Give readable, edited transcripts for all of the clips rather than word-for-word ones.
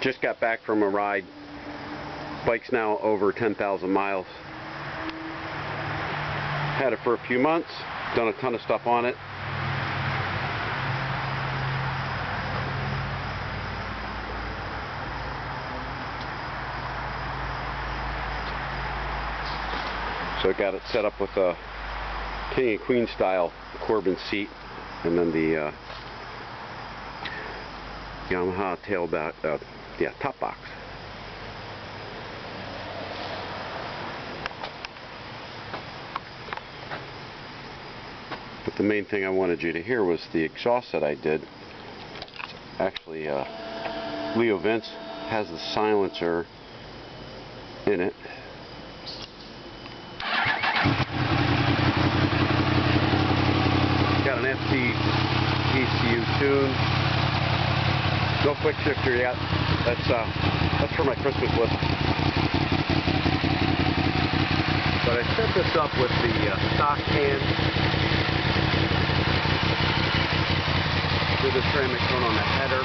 Just got back from a ride. Bike's now over 10,000 miles. Had it for a few months, done a ton of stuff on it. So I got it set up with a king and queen style Corbin seat, and then the Yamaha top box. But the main thing I wanted you to hear was the exhaust that I did. Actually, Leo Vince has the silencer in it. Got an FTecu tune. No quick shifter yet. That's for my Christmas list. But I set this up with the stock hand. With the ceramic tone on the header.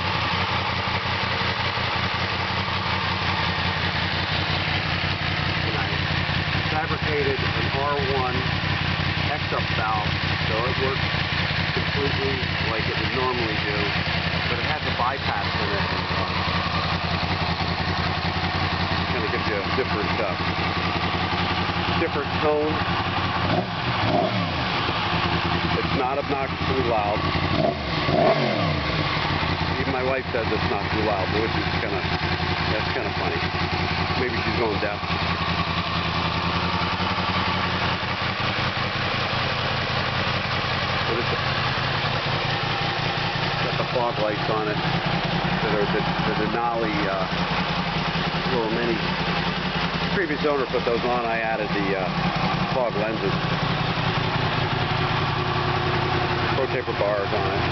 And I fabricated an R1 EXUP valve, so it works completely like it would normally do, but it has a bypass in it. Kind of gives you a different tone. It's not obnoxiously loud. Even my wife says it's not too loud, which is that's kind of funny. Maybe she's going deaf. But it's got the fog lights on it that are the Denali little mini. Previous owner put those on. I added the fog lenses. ProTaper bars on it.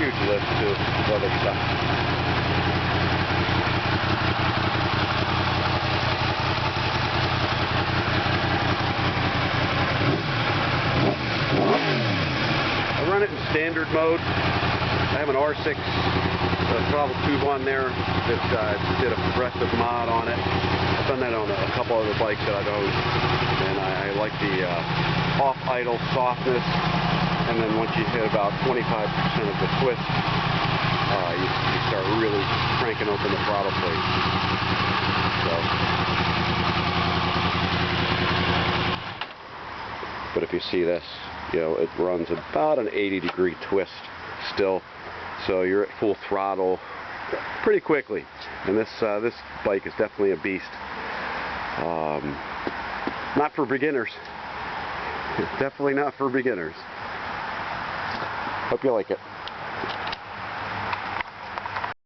Huge lift too, with other stuff. I run it in standard mode. I have an R6 throttle tube on there that did a progressive mod on it. I've done that on a couple other bikes that I've owned, and I like the off-idle softness. And then once you hit about 25% of the twist, you start really cranking open the throttle plate. So, but if you see this, it runs about an 80-degree twist still, so you're at full throttle pretty quickly. And this bike is definitely a beast. Not for beginners. Definitely not for beginners. Hope you like it.